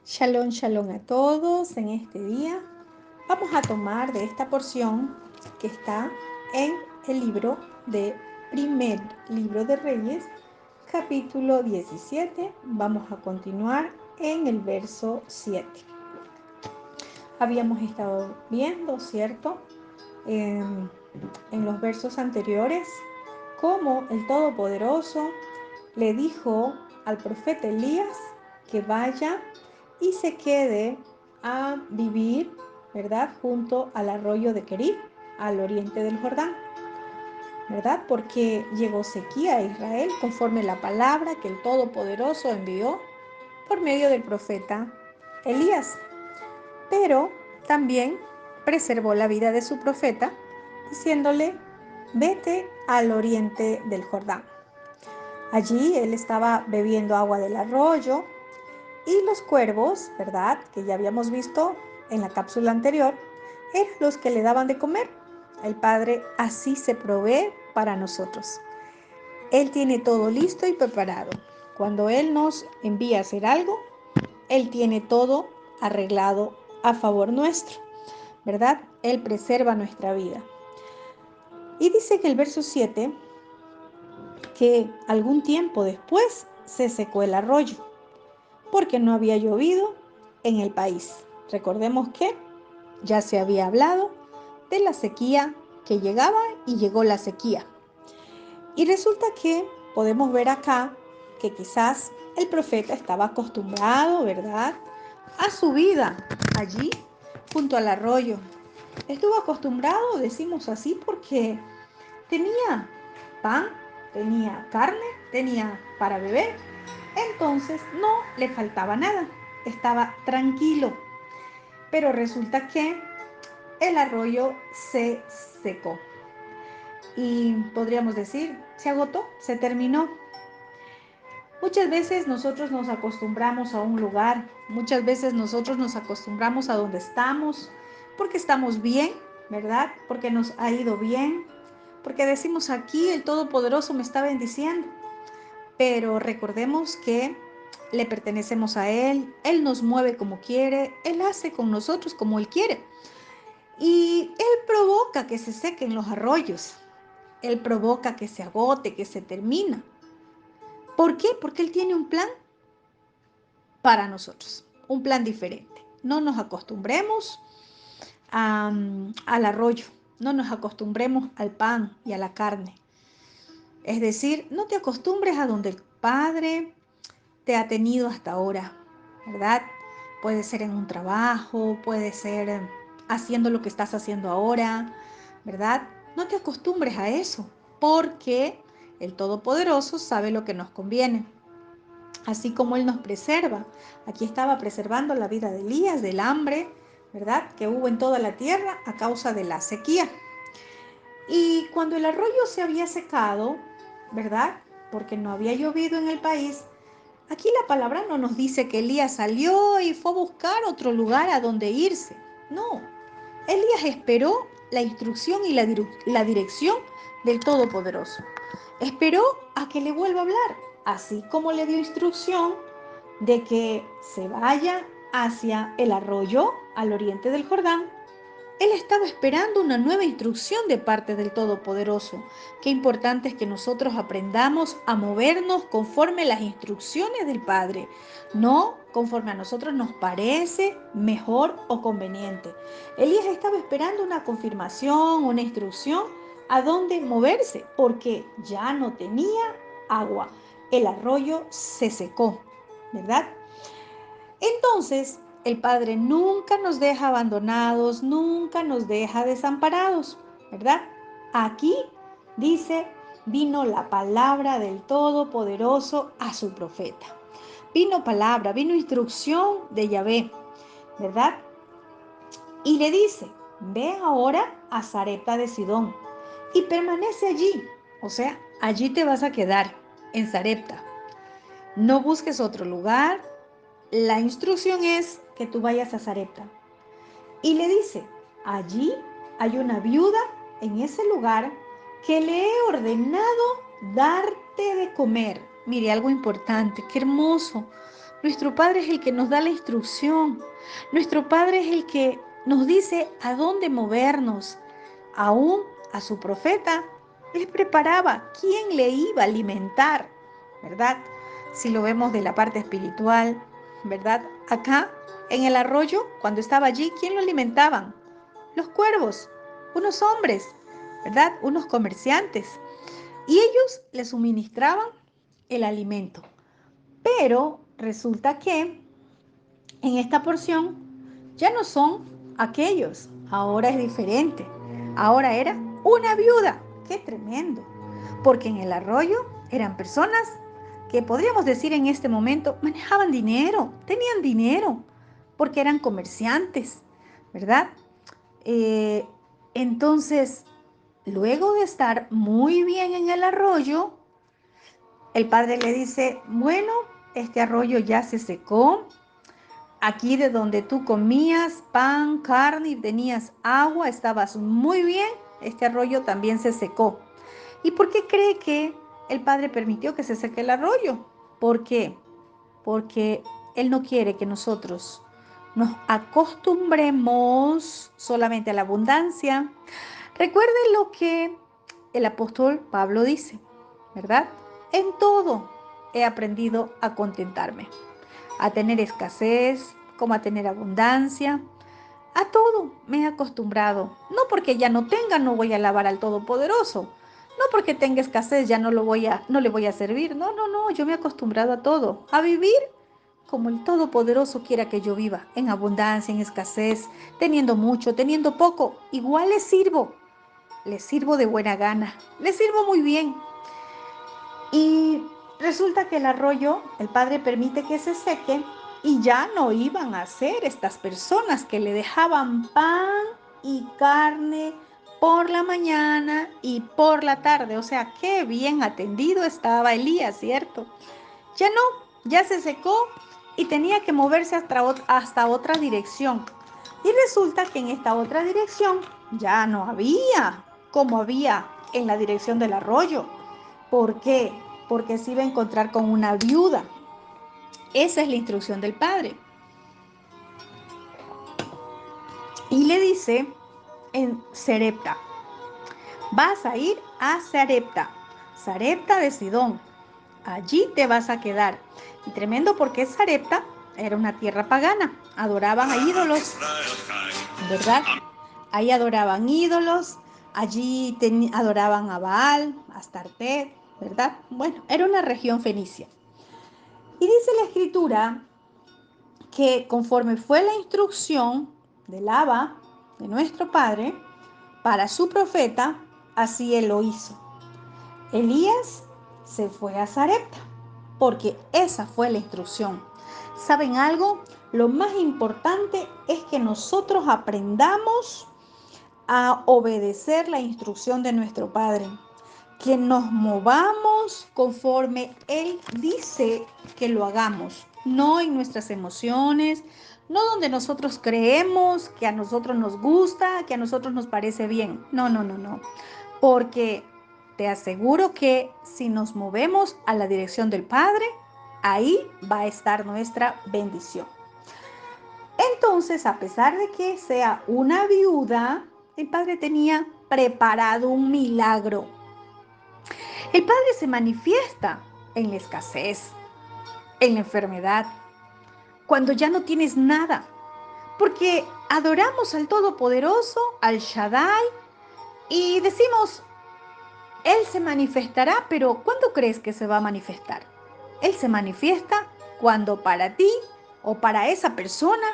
Shalom, shalom a todos. En este día vamos a tomar de esta porción que está en el primer libro de Reyes, capítulo 17. Vamos a continuar en el verso 7. Habíamos estado viendo, ¿cierto? En los versos anteriores, cómo el Todopoderoso le dijo al profeta Elías que vaya y se quede a vivir, ¿verdad? Junto al arroyo de Querib, al oriente del Jordán, ¿verdad? Porque llegó sequía a Israel conforme la palabra que el Todopoderoso envió por medio del profeta Elías. Pero también preservó la vida de su profeta, diciéndole, vete al oriente del Jordán. Allí él estaba bebiendo agua del arroyo y los cuervos, ¿verdad? Que ya habíamos visto en la cápsula anterior, eran los que le daban de comer. El Padre así se provee para nosotros. Él tiene todo listo y preparado. Cuando Él nos envía a hacer algo, Él tiene todo arreglado a favor nuestro, ¿verdad? Él preserva nuestra vida. Y dice que el verso 7, que algún tiempo después se secó el arroyo, porque no había llovido en el país. Recordemos que ya se había hablado de la sequía que llegaba y llegó la sequía. Y resulta que podemos ver acá que quizás el profeta estaba acostumbrado, ¿verdad?, a su vida allí junto al arroyo. Estuvo acostumbrado, decimos así, porque tenía pan, tenía carne, tenía para beber. Entonces no le faltaba nada, estaba tranquilo. Pero resulta que el arroyo se secó y podríamos decir, se agotó, se terminó. Muchas veces nosotros nos acostumbramos a un lugar, muchas veces nosotros nos acostumbramos a donde estamos, porque estamos bien, ¿verdad? Porque nos ha ido bien, porque decimos aquí el Todopoderoso me está bendiciendo. Pero recordemos que le pertenecemos a Él, Él nos mueve como quiere, Él hace con nosotros como Él quiere. Y Él provoca que se sequen los arroyos, Él provoca que se agote, que se termina. ¿Por qué? Porque Él tiene un plan para nosotros, un plan diferente. No nos acostumbremos al arroyo, no nos acostumbremos al pan y a la carne. Es decir, no te acostumbres a donde el Padre te ha tenido hasta ahora, ¿verdad? Puede ser en un trabajo, puede ser haciendo lo que estás haciendo ahora, ¿verdad? No te acostumbres a eso, porque el Todopoderoso sabe lo que nos conviene. Así como Él nos preserva. Aquí estaba preservando la vida de Elías, del hambre, ¿verdad?, que hubo en toda la tierra a causa de la sequía. Y cuando el arroyo se había secado, ¿verdad?, porque no había llovido en el país, aquí la palabra no nos dice que Elías salió y fue a buscar otro lugar a donde irse. No, Elías esperó la instrucción y la dirección del Todopoderoso. Esperó a que le vuelva a hablar, así como le dio instrucción de que se vaya hacia el arroyo al oriente del Jordán. Él estaba esperando una nueva instrucción de parte del Todopoderoso. Qué importante es que nosotros aprendamos a movernos conforme las instrucciones del Padre, no conforme a nosotros nos parece mejor o conveniente. Elías estaba esperando una confirmación, una instrucción a dónde moverse, porque ya no tenía agua. El arroyo se secó, ¿verdad? Entonces, el Padre nunca nos deja abandonados, nunca nos deja desamparados, ¿verdad? Aquí dice, vino la palabra del Todopoderoso a su profeta. Vino palabra, vino instrucción de Yahvé, ¿verdad? Y le dice, ve ahora a Sarepta de Sidón y permanece allí. O sea, allí te vas a quedar, en Sarepta. No busques otro lugar. La instrucción es que tú vayas a Sarepta. Y le dice, allí hay una viuda en ese lugar que le he ordenado darte de comer. Mire, algo importante, qué hermoso, Nuestro Padre es el que nos da la instrucción. Nuestro Padre es el que nos dice a dónde movernos. Aún a su profeta les preparaba quién le iba a alimentar, ¿verdad? Si lo vemos de la parte espiritual, ¿verdad? Acá, en el arroyo, cuando estaba allí, ¿quién lo alimentaban? Los cuervos, unos hombres, ¿verdad? Unos comerciantes. Y ellos le suministraban el alimento. Pero resulta que en esta porción ya no son aquellos, ahora es diferente. Ahora era una viuda. ¡Qué tremendo! Porque en el arroyo eran personas que podríamos decir en este momento manejaban dinero, tenían dinero, porque eran comerciantes, ¿verdad? Eh, entonces, luego de estar muy bien en el arroyo, el padre le dice, bueno, este arroyo ya se secó. Aquí de donde tú comías pan, carne y tenías agua, estabas muy bien. Este arroyo también se secó. ¿Y por qué cree que el padre permitió que se seque el arroyo? ¿Por qué? Porque él no quiere que nosotros nos acostumbremos solamente a la abundancia. Recuerden lo que el apóstol Pablo dice, ¿verdad? En todo he aprendido a contentarme, a tener escasez, como a tener abundancia. A todo me he acostumbrado. No porque ya no tenga, no voy a alabar al Todopoderoso. No porque tenga escasez, ya no le voy a servir. No, no, no, yo me he acostumbrado a todo, a vivir como el Todopoderoso quiera que yo viva, en abundancia, en escasez, teniendo mucho, teniendo poco. Igual le sirvo de buena gana, le sirvo muy bien. Y resulta que el arroyo, el padre permite que se seque y ya no iban a ser estas personas que le dejaban pan y carne por la mañana y por la tarde. O sea, qué bien atendido estaba Elías, ¿cierto? Ya no, ya se secó y tenía que moverse hasta otra dirección. Y resulta que en esta otra dirección ya no había como había en la dirección del arroyo. ¿Por qué? Porque se iba a encontrar con una viuda. Esa es la instrucción del padre. Y le dice en Sarepta, vas a ir a Sarepta, Sarepta de Sidón. Allí te vas a quedar. Y tremendo porque Sarepta era una tierra pagana. Adoraban a ídolos, ¿verdad? Ahí adoraban ídolos. Allí adoraban a Baal, a Astarté, ¿verdad? Bueno, era una región fenicia. Y dice la escritura que conforme fue la instrucción del Abba, de nuestro Padre, para su profeta, así él lo hizo. Elías se fue a Sarepta, porque esa fue la instrucción. ¿Saben algo? Lo más importante es que nosotros aprendamos a obedecer la instrucción de nuestro Padre, que nos movamos conforme Él dice que lo hagamos, no en nuestras emociones, no donde nosotros creemos que a nosotros nos gusta, que a nosotros nos parece bien. No, no, no, no. Porque te aseguro que si nos movemos a la dirección del Padre, ahí va a estar nuestra bendición. Entonces, a pesar de que sea una viuda, el Padre tenía preparado un milagro. El Padre se manifiesta en la escasez, en la enfermedad, cuando ya no tienes nada, porque adoramos al Todopoderoso, al Shaddai, y decimos, Él se manifestará, pero ¿cuándo crees que se va a manifestar? Él se manifiesta cuando para ti o para esa persona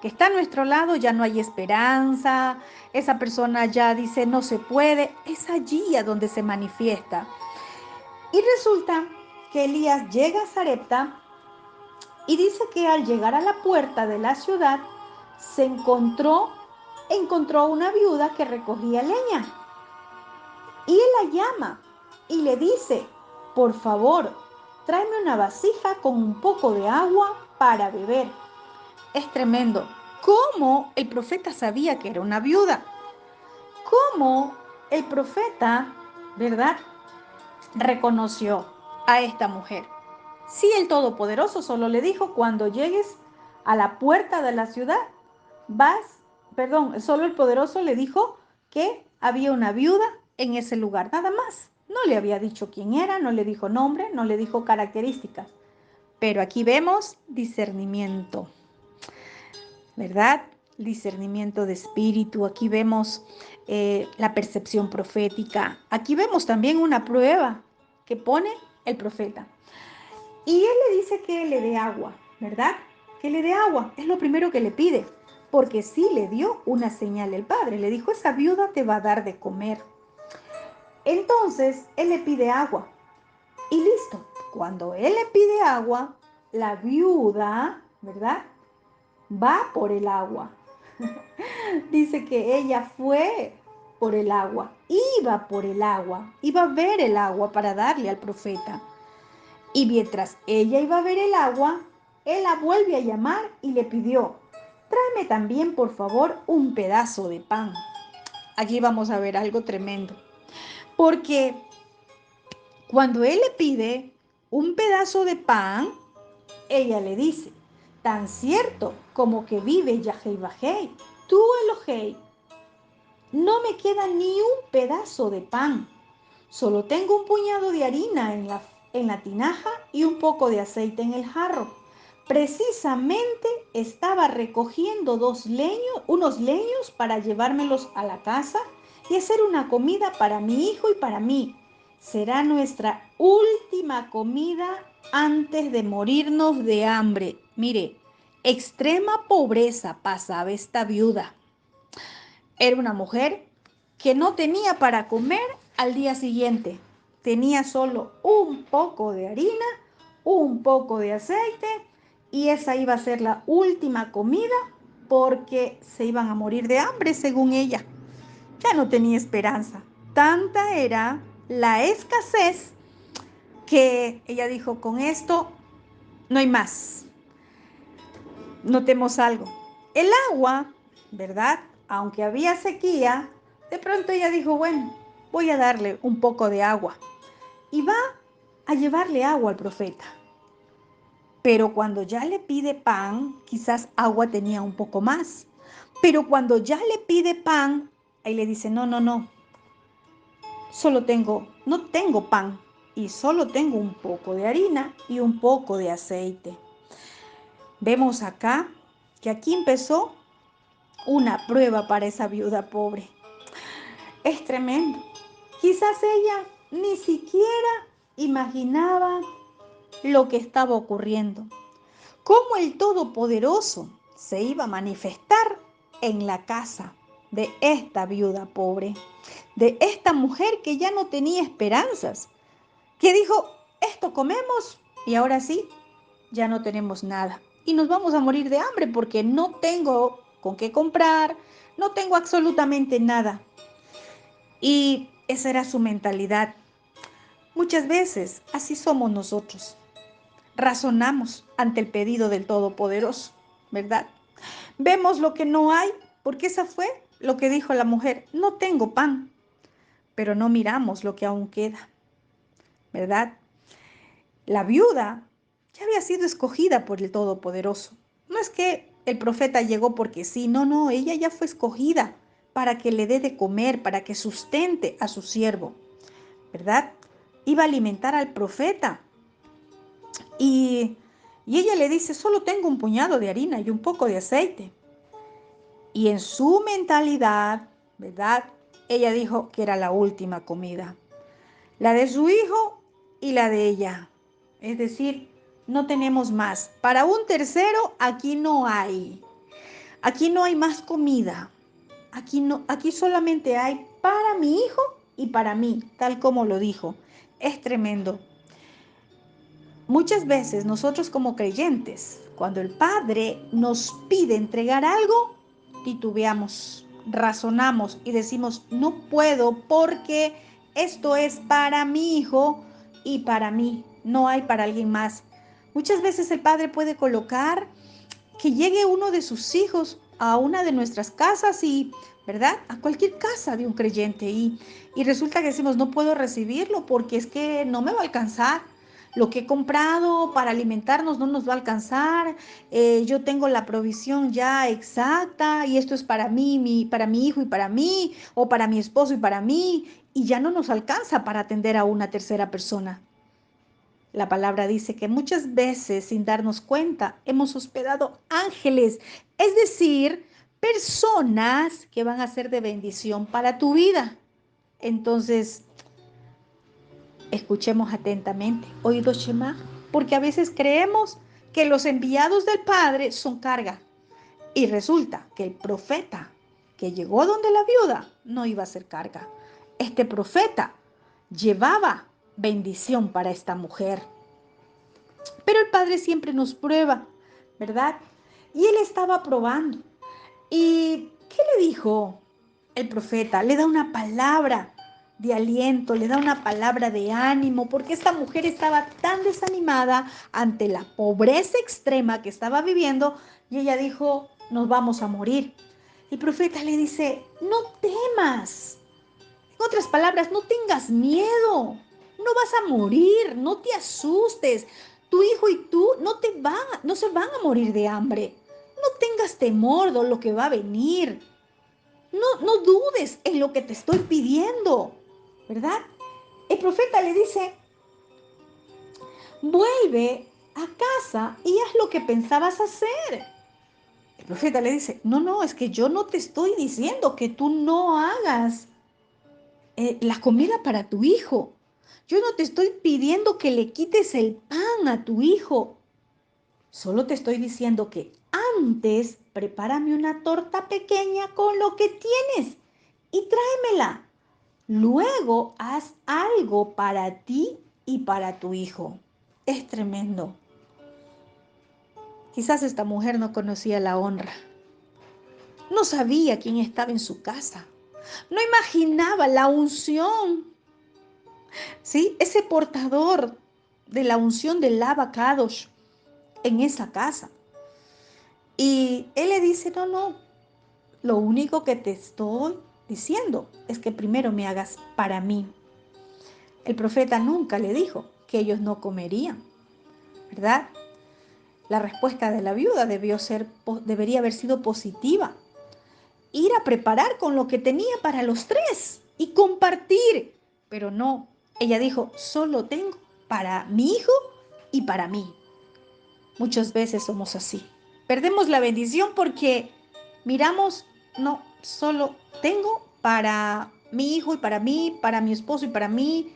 que está a nuestro lado ya no hay esperanza, esa persona ya dice no se puede, es allí a donde se manifiesta. Y resulta que Elías llega a Sarepta y dice que al llegar a la puerta de la ciudad se encontró una viuda que recogía leña. Y él la llama y le dice, por favor, tráeme una vasija con un poco de agua para beber. Es tremendo. ¿Cómo el profeta sabía que era una viuda? ¿Cómo el profeta, verdad, reconoció a esta mujer? Sí, el Todopoderoso solo le dijo, cuando llegues a la puerta de la ciudad, solo el Poderoso le dijo que había una viuda en ese lugar, nada más. No le había dicho quién era, no le dijo nombre, no le dijo características. Pero aquí vemos discernimiento, ¿verdad? Discernimiento de espíritu. Aquí vemos la percepción profética. Aquí vemos también una prueba que pone el profeta. Y él le dice que le dé agua, ¿verdad? Que le dé agua. Es lo primero que le pide. Porque sí le dio una señal el padre. Le dijo, esa viuda te va a dar de comer. Entonces, él le pide agua. Y listo. Cuando él le pide agua, la viuda, ¿verdad? Va por el agua. Dice que ella fue por el agua, iba por el agua, iba a ver el agua para darle al profeta. Y mientras ella iba a ver el agua, él la vuelve a llamar y le pidió, tráeme también por favor un pedazo de pan. Aquí vamos a ver algo tremendo, porque cuando él le pide un pedazo de pan, ella le dice, tan cierto como que vive Yahweh Bajei, tú Elohei, no me queda ni un pedazo de pan. Solo tengo un puñado de harina en la tinaja y un poco de aceite en el jarro. Precisamente estaba recogiendo unos leños para llevármelos a la casa y hacer una comida para mi hijo y para mí. Será nuestra última comida antes de morirnos de hambre. Mire, extrema pobreza pasaba esta viuda. Era una mujer que no tenía para comer al día siguiente. Tenía solo un poco de harina, un poco de aceite y esa iba a ser la última comida porque se iban a morir de hambre según ella. Ya no tenía esperanza. Tanta era la escasez que ella dijo, con esto no hay más. Notemos algo. El agua, ¿verdad? Aunque había sequía, de pronto ella dijo, bueno, voy a darle un poco de agua. Y va a llevarle agua al profeta. Pero cuando ya le pide pan, quizás agua tenía un poco más. Pero cuando ya le pide pan, ahí le dice, no, no, no, no tengo pan y solo tengo un poco de harina y un poco de aceite. Vemos acá que aquí empezó una prueba para esa viuda pobre. Es tremendo. Quizás ella ni siquiera imaginaba lo que estaba ocurriendo. Cómo el Todopoderoso se iba a manifestar en la casa de esta viuda pobre, de esta mujer que ya no tenía esperanzas, que dijo, esto comemos y ahora sí, ya no tenemos nada. Y nos vamos a morir de hambre porque no tengo con qué comprar, no tengo absolutamente nada. Y esa era su mentalidad. Muchas veces así somos nosotros. Razonamos ante el pedido del Todopoderoso, ¿verdad? Vemos lo que no hay, porque esa fue lo que dijo la mujer, no tengo pan, pero no miramos lo que aún queda, ¿verdad? La viuda ya había sido escogida por el Todopoderoso. No es que el profeta llegó porque sí, no, no, ella ya fue escogida para que le dé de comer, para que sustente a su siervo, ¿verdad? Iba a alimentar al profeta. Y, y ella le dice, solo tengo un puñado de harina y un poco de aceite. Y en su mentalidad, ¿verdad? Ella dijo que era la última comida. La de su hijo y la de ella. Es decir, no tenemos más. Para un tercero, aquí no hay. Aquí no hay más comida. Aquí no, aquí solamente hay para mi hijo y para mí, tal como lo dijo. Es tremendo. Muchas veces nosotros como creyentes, cuando el Padre nos pide entregar algo, titubeamos, razonamos y decimos, no puedo porque esto es para mi hijo y para mí, no hay para alguien más. Muchas veces el Padre puede colocar que llegue uno de sus hijos a una de nuestras casas y, ¿verdad? A cualquier casa de un creyente y resulta que decimos, no puedo recibirlo porque es que no me va a alcanzar. lo que he comprado para alimentarnos no nos va a alcanzar, yo tengo la provisión ya exacta y esto es para mí, para mi hijo y para mí, o para mi esposo y para mí, y ya no nos alcanza para atender a una tercera persona. La palabra dice que muchas veces, sin darnos cuenta, hemos hospedado ángeles, es decir, personas que van a ser de bendición para tu vida. Entonces, escuchemos atentamente, oído Shema, porque a veces creemos que los enviados del Padre son carga y resulta que el profeta que llegó donde la viuda no iba a ser carga. Este profeta llevaba bendición para esta mujer. Pero el Padre siempre nos prueba, ¿verdad? Y él estaba probando. ¿Y qué le dijo el profeta? Le da una palabra de aliento, le da una palabra de ánimo, porque esta mujer estaba tan desanimada ante la pobreza extrema que estaba viviendo y ella dijo, nos vamos a morir. El profeta le dice, no temas. En otras palabras, no tengas miedo. No vas a morir, no te asustes. Tu hijo y tú no se van a morir de hambre. No tengas temor de lo que va a venir. No dudes en lo que te estoy pidiendo, ¿verdad? El profeta le dice, vuelve a casa y haz lo que pensabas hacer. El profeta le dice, no, es que yo no te estoy diciendo que tú no hagas la comida para tu hijo. Yo no te estoy pidiendo que le quites el pan a tu hijo. Solo te estoy diciendo que antes prepárame una torta pequeña con lo que tienes y tráemela. Luego haz algo para ti y para tu hijo. Es tremendo. Quizás esta mujer no conocía la honra. No sabía quién estaba en su casa. No imaginaba la unción. ¿Sí? Ese portador de la unción del Lava Kadosh en esa casa. Y él le dice, no, lo único que te estoy diciendo es que primero me hagas para mí. El profeta nunca le dijo que ellos no comerían, ¿verdad? La respuesta de la viuda debería haber sido positiva. Ir a preparar con lo que tenía para los tres y compartir. Pero no, ella dijo, solo tengo para mi hijo y para mí. Muchas veces somos así. Perdemos la bendición porque miramos, no, solo tengo para mi hijo y para mí, para mi esposo y para mí,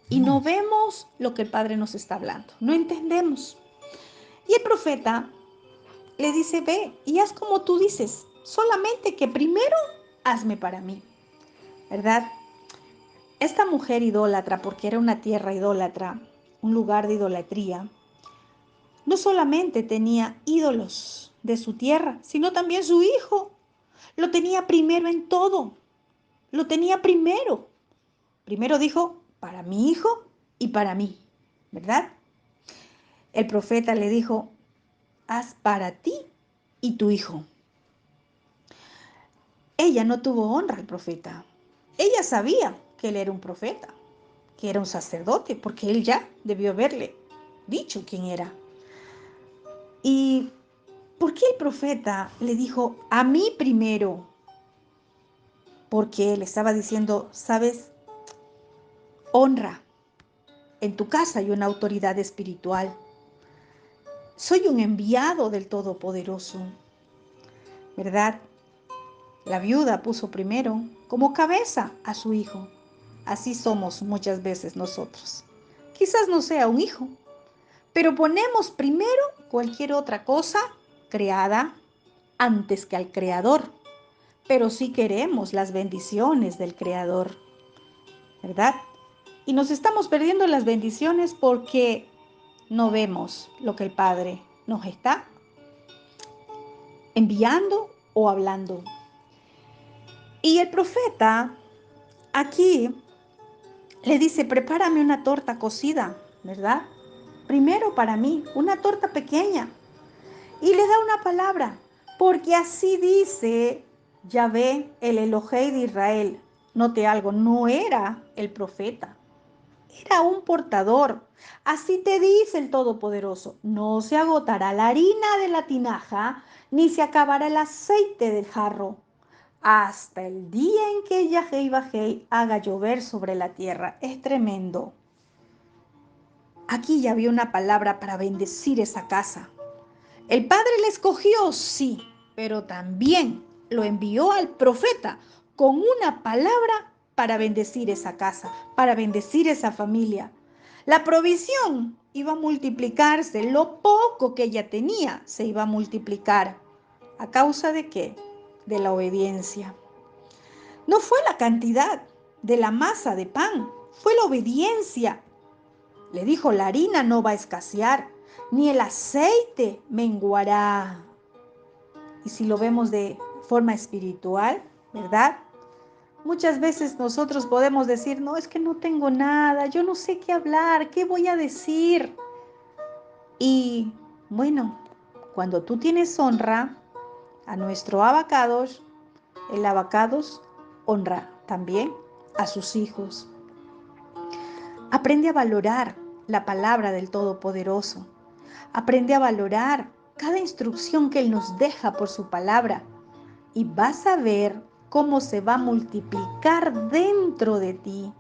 y no vemos lo que el Padre nos está hablando. No entendemos. Y el profeta le dice, ve y haz como tú dices, solamente que primero hazme para mí, ¿verdad? Esta mujer idólatra, porque era una tierra idólatra, un lugar de idolatría, no solamente tenía ídolos de su tierra, sino también su hijo. Lo tenía primero en todo. Lo tenía primero. Primero dijo, para mi hijo y para mí, ¿verdad? El profeta le dijo, haz para ti y tu hijo. Ella no tuvo honra al profeta. Ella sabía que él era un profeta, que era un sacerdote, porque él ya debió haberle dicho quién era. ¿Y por qué el profeta le dijo a mí primero? Porque le estaba diciendo, sabes, honra. En tu casa hay una autoridad espiritual. Soy un enviado del Todopoderoso, ¿verdad? La viuda puso primero como cabeza a su hijo. Así somos muchas veces nosotros. Quizás no sea un hijo, pero ponemos primero cualquier otra cosa creada antes que al Creador. Pero sí queremos las bendiciones del Creador, ¿verdad? Y nos estamos perdiendo las bendiciones porque no vemos lo que el Padre nos está enviando o hablando. Y el profeta aquí le dice, prepárame una torta cocida, ¿verdad? Primero para mí, una torta pequeña. Y le da una palabra, porque así dice Yahvé, el Elohei de Israel. Note algo, no era el profeta, era un portador. Así te dice el Todopoderoso, no se agotará la harina de la tinaja, ni se acabará el aceite del jarro, hasta el día en que Yahweh Bajei haga llover sobre la tierra. Es tremendo. Aquí ya había una palabra para bendecir esa casa. El Padre le escogió, sí, pero también lo envió al profeta con una palabra para bendecir esa casa, para bendecir esa familia. La provisión iba a multiplicarse, lo poco que ella tenía se iba a multiplicar. ¿A causa de qué? De la obediencia. No fue la cantidad de la masa de pan, fue la obediencia. Le dijo, la harina no va a escasear, ni el aceite menguará. Y si lo vemos de forma espiritual, ¿verdad? Muchas veces nosotros podemos decir, no, es que no tengo nada, yo no sé qué hablar, qué voy a decir. Y bueno, cuando tú tienes honra a nuestro abacados, el abacados honra también a sus hijos. Aprende a valorar la palabra del Todopoderoso. Aprende a valorar cada instrucción que Él nos deja por su palabra y vas a ver cómo se va a multiplicar dentro de ti,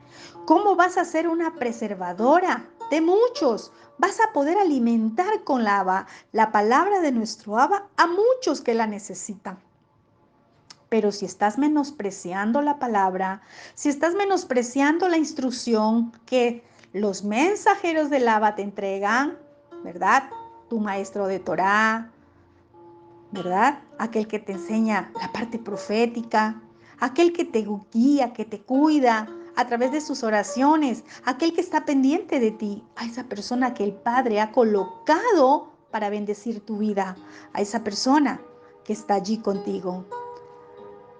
cómo vas a ser una preservadora de muchos. Vas a poder alimentar con la palabra de nuestro Abba a muchos que la necesitan. Pero si estás menospreciando la palabra, si estás menospreciando la instrucción que los mensajeros del Abba te entregan, ¿verdad? Tu maestro de Torá, ¿verdad? Aquel que te enseña la parte profética, aquel que te guía, que te cuida a través de sus oraciones, aquel que está pendiente de ti, a esa persona que el Padre ha colocado para bendecir tu vida, a esa persona que está allí contigo.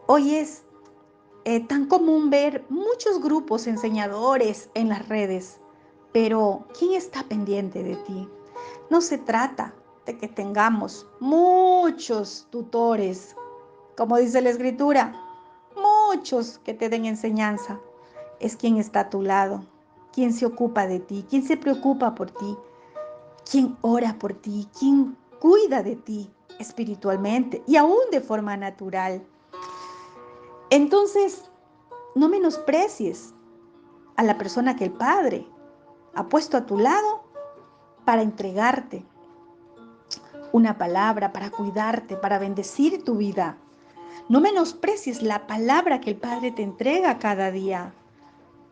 Hoy es tan común ver muchos grupos enseñadores en las redes, pero ¿quién está pendiente de ti? No se trata de que tengamos muchos tutores, como dice la Escritura, muchos que te den enseñanza. Es quien está a tu lado, quien se ocupa de ti, quien se preocupa por ti, quien ora por ti, quien cuida de ti espiritualmente y aún de forma natural. Entonces, no menosprecies a la persona que el Padre ha puesto a tu lado para entregarte una palabra, para cuidarte, para bendecir tu vida. No menosprecies la palabra que el Padre te entrega cada día,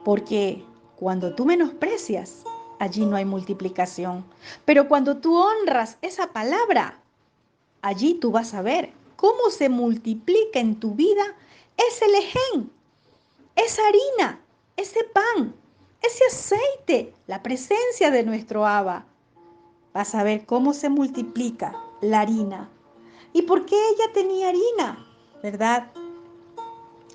porque cuando tú menosprecias, allí no hay multiplicación. Pero cuando tú honras esa palabra, allí tú vas a ver cómo se multiplica en tu vida ese lején, esa harina, ese pan, ese aceite, la presencia de nuestro Abba. Vas a ver cómo se multiplica la harina. ¿Y por qué ella tenía harina? ¿Verdad?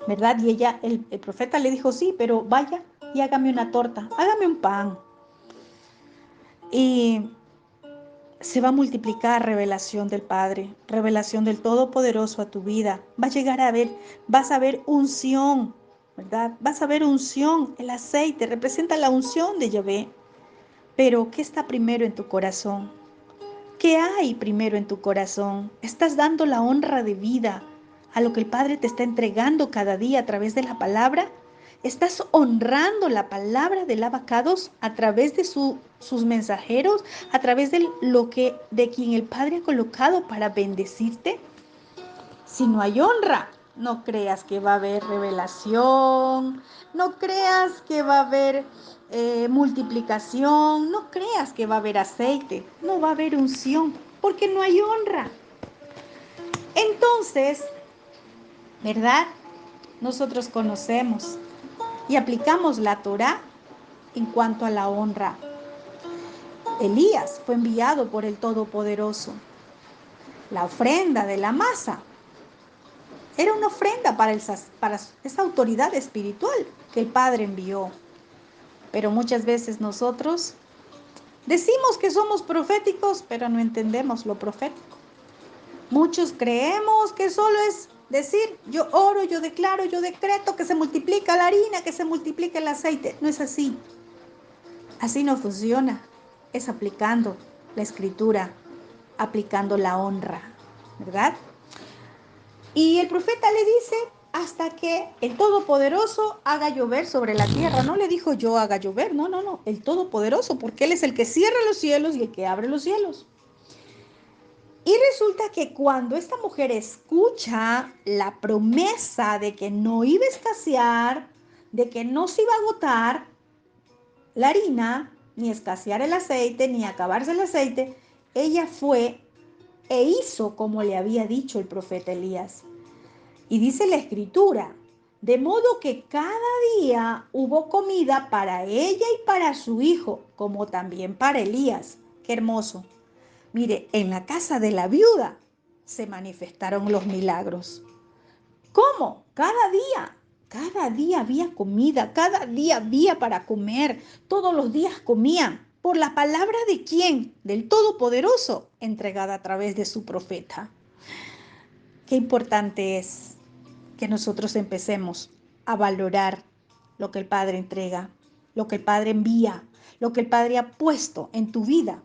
¿Verdad? Y ella, el profeta le dijo, sí, pero vaya y hágame una torta, hágame un pan. Y se va a multiplicar revelación del Padre, revelación del Todopoderoso a tu vida. Va a llegar a ver, vas a ver unción, ¿verdad? Vas a ver unción, el aceite representa la unción de Yahvé. Pero, ¿qué está primero en tu corazón? ¿Qué hay primero en tu corazón? ¿Estás dando la honra de vida a lo que el Padre te está entregando cada día a través de la palabra? ¿Estás honrando la palabra del abacados a través de sus mensajeros, a través de quien el Padre ha colocado para bendecirte? Si no hay honra, no creas que va a haber revelación, no creas que va a haber multiplicación, no creas que va a haber aceite, no va a haber unción, porque no hay honra. Entonces, ¿verdad? Nosotros conocemos y aplicamos la Torá en cuanto a la honra. Elías fue enviado por el Todopoderoso. La ofrenda de la masa era una ofrenda para esa autoridad espiritual que el Padre envió. Pero muchas veces nosotros decimos que somos proféticos, pero no entendemos lo profético. Muchos creemos que solo es decir, yo oro, yo declaro, yo decreto que se multiplica la harina, que se multiplica el aceite. No es así. Así no funciona. Es aplicando la escritura, aplicando la honra, ¿verdad? Y el profeta le dice, hasta que el Todopoderoso haga llover sobre la tierra. No le dijo yo haga llover, no, el Todopoderoso, porque Él es el que cierra los cielos y el que abre los cielos. Y resulta que cuando esta mujer escucha la promesa de que no iba a escasear, de que no se iba a agotar la harina, ni escasear el aceite, ni acabarse el aceite, ella fue e hizo como le había dicho el profeta Elías. Y dice la escritura, de modo que cada día hubo comida para ella y para su hijo, como también para Elías. Qué hermoso. Mire, en la casa de la viuda se manifestaron los milagros. ¿Cómo? Cada día había comida, cada día había para comer, todos los días comían. ¿Por la palabra de quién? Del Todopoderoso, entregada a través de su profeta. Qué importante es que nosotros empecemos a valorar lo que el Padre entrega, lo que el Padre envía, lo que el Padre ha puesto en tu vida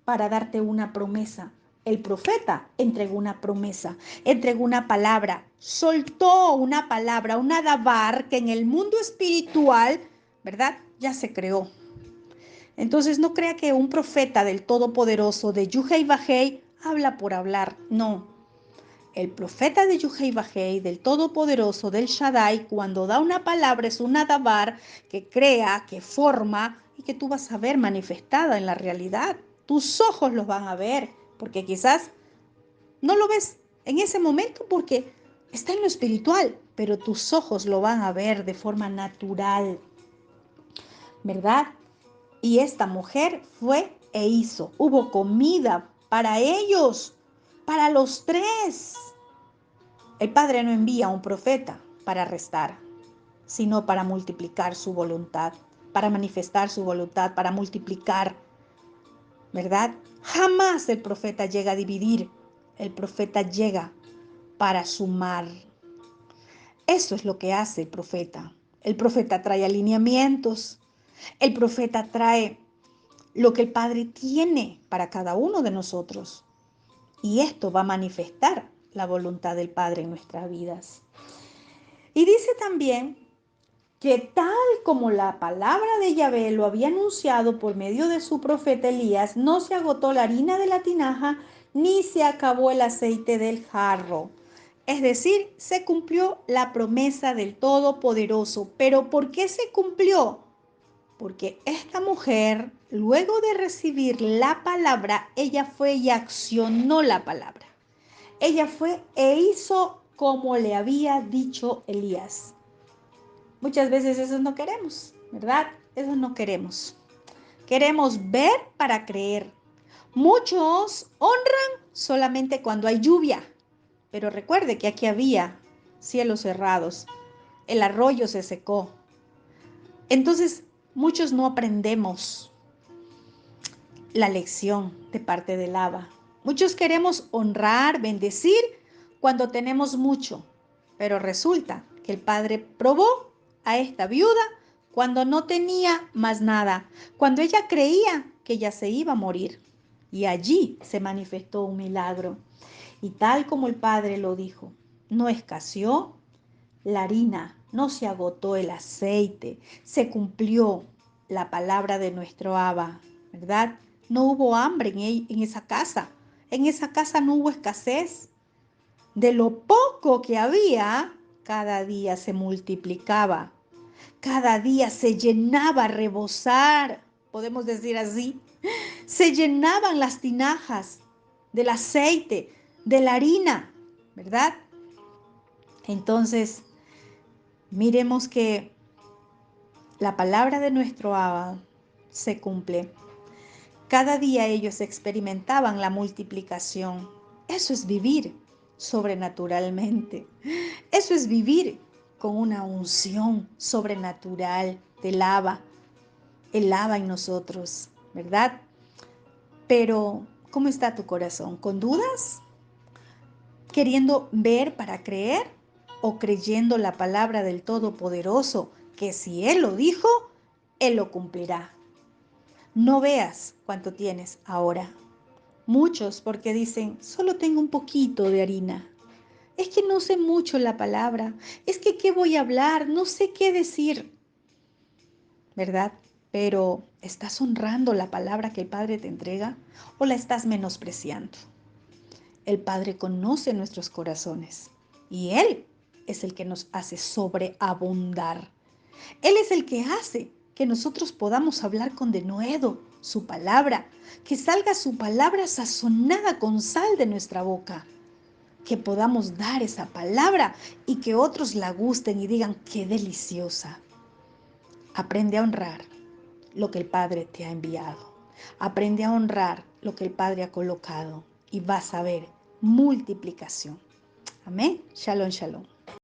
para darte una promesa. El profeta entregó una promesa, entregó una palabra, soltó una palabra, una dabar que en el mundo espiritual, ¿verdad? Ya se creó. Entonces no crea que un profeta del Todopoderoso, de Yuhei Bajei, habla por hablar. No. El profeta de Yuhei Bajei, del Todopoderoso, del Shaddai, cuando da una palabra es una dabar que crea, que forma y que tú vas a ver manifestada en la realidad. Tus ojos los van a ver, porque quizás no lo ves en ese momento porque está en lo espiritual, pero tus ojos lo van a ver de forma natural, ¿verdad? Y esta mujer fue e hizo. Hubo comida para ellos, para los tres. El Padre no envía a un profeta para restar, sino para multiplicar su voluntad, para manifestar su voluntad, para multiplicar, ¿verdad? Jamás el profeta llega a dividir, el profeta llega para sumar. Eso es lo que hace el profeta. El profeta trae alineamientos, el profeta trae lo que el Padre tiene para cada uno de nosotros. Y esto va a manifestar la voluntad del Padre en nuestras vidas. Y dice también que tal como la palabra de Yahvé lo había anunciado por medio de su profeta Elías, no se agotó la harina de la tinaja, ni se acabó el aceite del jarro. Es decir, se cumplió la promesa del Todopoderoso. ¿Pero por qué se cumplió? Porque esta mujer, luego de recibir la palabra, ella fue y accionó la palabra. Ella fue e hizo como le había dicho Elías. Muchas veces eso no queremos, ¿verdad? Eso no queremos. Queremos ver para creer. Muchos honran solamente cuando hay lluvia, pero recuerde que aquí había cielos cerrados, el arroyo se secó. Entonces, muchos no aprendemos la lección de parte del Abba. Muchos queremos honrar, bendecir cuando tenemos mucho, pero resulta que el Padre probó a esta viuda cuando no tenía más nada, cuando ella creía que ya se iba a morir. Y allí se manifestó un milagro. Y tal como el Padre lo dijo, no escaseó la harina, no se agotó el aceite, se cumplió la palabra de nuestro Abba, ¿verdad? No hubo hambre en esa casa no hubo escasez. De lo poco que había, cada día se multiplicaba, cada día se llenaba a rebosar, podemos decir así, se llenaban las tinajas del aceite, de la harina, ¿verdad? Entonces, miremos que la palabra de nuestro Abba se cumple. Cada día ellos experimentaban la multiplicación. Eso es vivir sobrenaturalmente. Eso es vivir con una unción sobrenatural del Abba, el Abba en nosotros, ¿verdad? Pero, ¿cómo está tu corazón? ¿Con dudas? ¿Queriendo ver para creer? ¿O creyendo la palabra del Todopoderoso, que si Él lo dijo, Él lo cumplirá? No veas cuánto tienes ahora. Muchos porque dicen, solo tengo un poquito de harina. Es que no sé mucho la palabra. Es que qué voy a hablar, no sé qué decir. ¿Verdad? Pero ¿estás honrando la palabra que el Padre te entrega o la estás menospreciando? El Padre conoce nuestros corazones y Él es el que nos hace sobreabundar. Él es el que hace que nosotros podamos hablar con denuedo su palabra, que salga su palabra sazonada con sal de nuestra boca, que podamos dar esa palabra y que otros la gusten y digan qué deliciosa. Aprende a honrar lo que el Padre te ha enviado. Aprende a honrar lo que el Padre ha colocado y vas a ver multiplicación. Amén. Shalom, shalom.